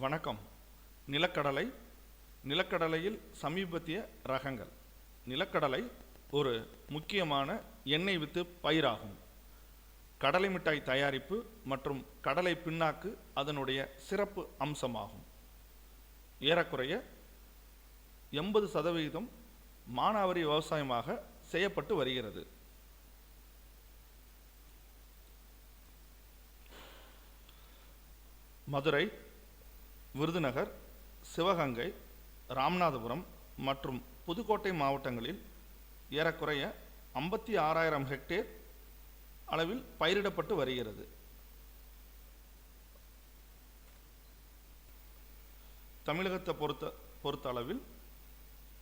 வணக்கம். நிலக்கடலை. நிலக்கடலையில் சமீபத்திய ரகங்கள். நிலக்கடலை ஒரு முக்கியமான எண்ணெய் வித்து பயிராகும். கடலை மிட்டாய் தயாரிப்பு மற்றும் கடலை பிண்ணாக்கு அதனுடைய சிறப்பு அம்சமாகும். ஏறக்குறைய 80% மானாவாரி விவசாயமாக செய்யப்பட்டு வருகிறது. மதுரை, விருதுநகர், சிவகங்கை, ராமநாதபுரம் மற்றும் புதுக்கோட்டை மாவட்டங்களில் ஏறக்குறைய 56,000 ஹெக்டேர் அளவில் பயிரிடப்பட்டு வருகிறது. தமிழகத்தை பொறுத்த அளவில்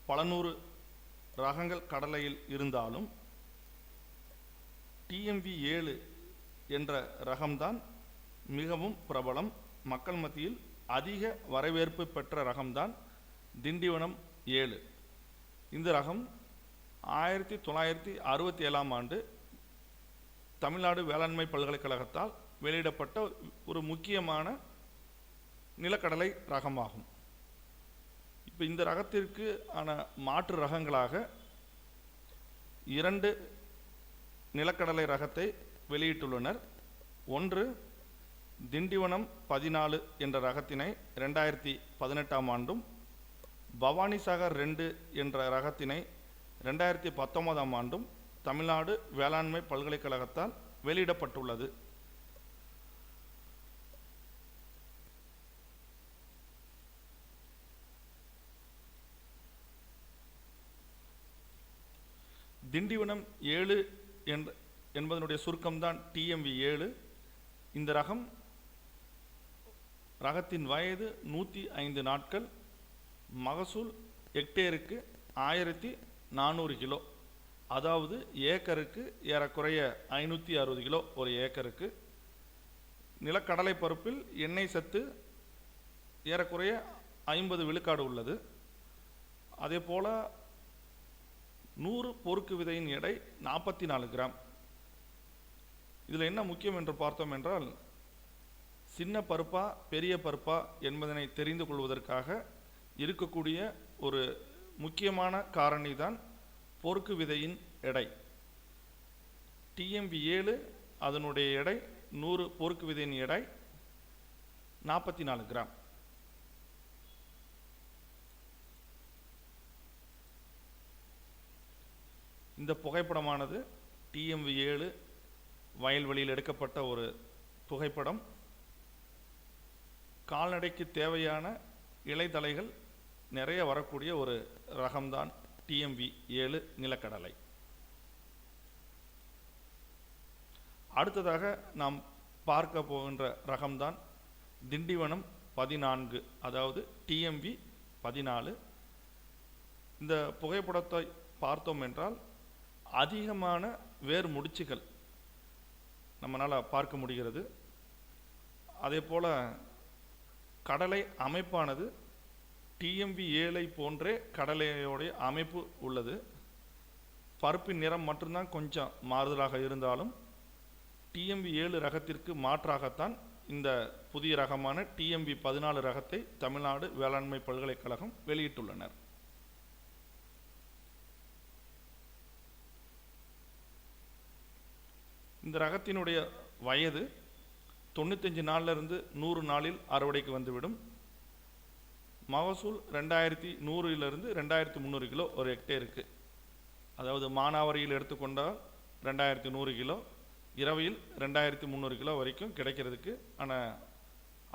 பல நூறு ரகங்கள் கடலையில் இருந்தாலும் TMV 7 என்ற ரகம்தான் மிகவும் பிரபலம். மக்கள் மத்தியில் அதிக வரவேற்பு பெற்ற ரகம்தான் திண்டிவனம் 7. இந்த ரகம் 1967ஆம் ஆண்டு தமிழ்நாடு வேளாண்மை பல்கலைக்கழகத்தால் வெளியிடப்பட்ட ஒரு முக்கியமான நிலக்கடலை ரகமாகும். இப்போ இந்த ரகத்திற்கு ஆன மாற்று ரகங்களாக 2 நிலக்கடலை ரகத்தை வெளியிட்டுள்ளனர். ஒன்று திண்டிவனம் 14 என்ற ரகத்தினை 2018ஆம் ஆண்டும், பவானிசாகர் 2 என்ற ரகத்தினை 2019ஆம் ஆண்டும் தமிழ்நாடு வேளாண்மை பல்கலைக்கழகத்தால் வெளியிடப்பட்டுள்ளது. திண்டிவனம் 7 என்பதனுடைய சுருக்கம்தான் TMV 7. இந்த ரகத்தின் வயது 105 நாட்கள். மகசூல் ஹெக்டேருக்கு 1400 கிலோ, அதாவது ஏக்கருக்கு ஏறக்குறைய 560 கிலோ ஒரு ஏக்கருக்கு. நிலக்கடலை பருப்பில் எண்ணெய் சத்து ஏறக்குறைய 50 விழுக்காடு உள்ளது. அதே போல 100 பொறுக்கு விதையின் எடை 44 கிராம். இதில் என்ன முக்கியம் என்று பார்த்தோம் என்றால், சின்ன பருப்பா பெரிய பருப்பா என்பதனை தெரிந்து கொள்வதற்காக இருக்கக்கூடிய ஒரு முக்கியமான காரணி தான் பொறுக்கு விதையின் எடை. TMV 7 அதனுடைய எடை 100 பொறுக்கு விதையின் எடை 44 கிராம். இந்த புகைப்படமானது TMV 7 வயல்வெளியில் எடுக்கப்பட்ட ஒரு புகைப்படம். கால்நடைக்கு தேவையான இலைதழைகள் நிறைய வரக்கூடிய ஒரு ரகம்தான் TMV 7 நிலக்கடலை. அடுத்ததாக நாம் பார்க்க போகின்ற ரகம்தான் திண்டிவனம் 14, அதாவது TMV 14. இந்த புகைப்படத்தை பார்த்தோம் என்றால் அதிகமான வேர் முடிச்சுகள் நம்மளால் பார்க்க முடிகிறது. அதே போல் கடலை அமைப்பானது TMV 7 போன்றே கடலையோடைய அமைப்பு உள்ளது. பருப்பின் நிறம் மட்டும்தான் கொஞ்சம் மாறுதலாக இருந்தாலும் TMV 7 ரகத்திற்கு மாற்றாகத்தான் இந்த புதிய ரகமான TMV 14 ரகத்தை தமிழ்நாடு வேளாண்மை பல்கலைக்கழகம் வெளியிட்டுள்ளனர். இந்த ரகத்தினுடைய வயது 95 நாளிலிருந்து 100 நாளில் அறுவடைக்கு வந்துவிடும். மகசூல் 2100 2300 கிலோ ஒரு ஹெக்டேருக்கு. அதாவது மானாவாரியில் எடுத்துக்கொண்டால் 2100 கிலோ, இரவையில் 2300 கிலோ வரைக்கும் கிடைக்கிறதுக்கு ஆனால்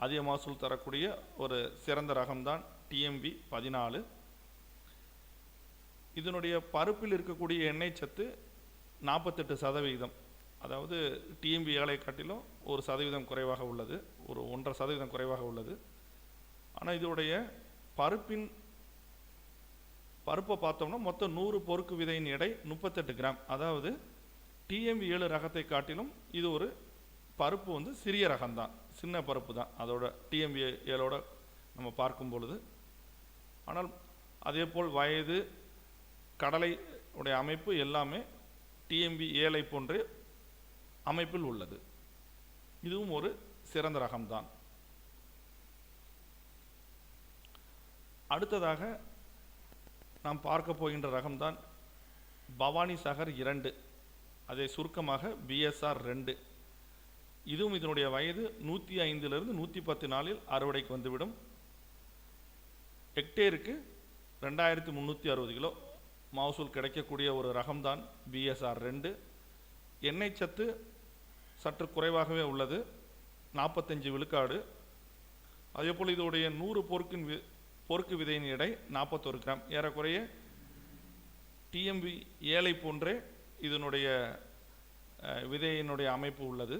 அதிக மகசூல் தரக்கூடிய ஒரு சிறந்த ரகம்தான் TMV 14. இதனுடைய பருப்பில் இருக்கக்கூடிய எண்ணெய் சத்து 48%. அதாவது TMV 7 காட்டிலும் 1% குறைவாக உள்ளது, ஒரு 1.5% குறைவாக உள்ளது. ஆனால் இதோடைய பருப்பை பார்த்தோம்னா மொத்தம் 100 பொறுக்கு விதையின் எடை 38 கிராம். அதாவது TMV 7 ரகத்தை காட்டிலும் இது ஒரு பருப்பு சிறிய ரகம்தான், சின்ன பருப்பு தான் அதோட TMV 7ஓட நம்ம பார்க்கும் பொழுது. ஆனால் அதே போல் வயது, கடலை உடைய அமைப்பு எல்லாமே TMV 7 போன்றே அமைப்பில் உள்ளது. இதுவும் ஒரு சிறந்த ரகம்தான். அடுத்ததாக நாம் பார்க்க போகின்ற ரகம்தான் பவானி சாகர் 2, அதை சுருக்கமாக பிஎஸ்ஆர் 2. இதுவும் இதனுடைய வயது 105 110 நாளில் அறுவடைக்கு வந்துவிடும். ஹெக்டேருக்கு 2360 கிலோ மகசூல் கிடைக்கக்கூடிய ஒரு ரகம்தான் பிஎஸ்ஆர் 2. எண்ணெய் சத்து சற்று குறைவாகவே உள்ளது, 45 விழுக்காடு. அதேபோல் இதோடைய 100 பொறுக்கு விதையின் எடை 41 கிராம். ஏறக்குறைய டிஎம்பி 7 போன்றே இதனுடைய விதையினுடைய அமைப்பு உள்ளது.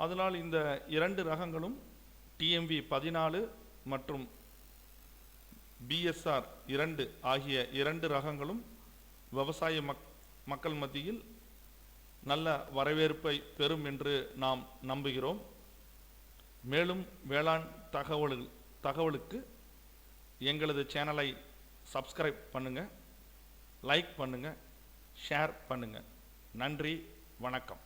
அதனால் இந்த 2 ரகங்களும் டிஎம்பி 14 மற்றும் பிஎஸ்ஆர் 2 ஆகிய 2 ரகங்களும் விவசாய மக்கள் மத்தியில் நல்ல வரவேற்பை பெறும் என்று நாம் நம்புகிறோம். மேலும் வேளாண் தகவலுக்கு எங்களது சேனலை சப்ஸ்கிரைப் பண்ணுங்கள், லைக் பண்ணுங்கள், ஷேர் பண்ணுங்கள். நன்றி, வணக்கம்.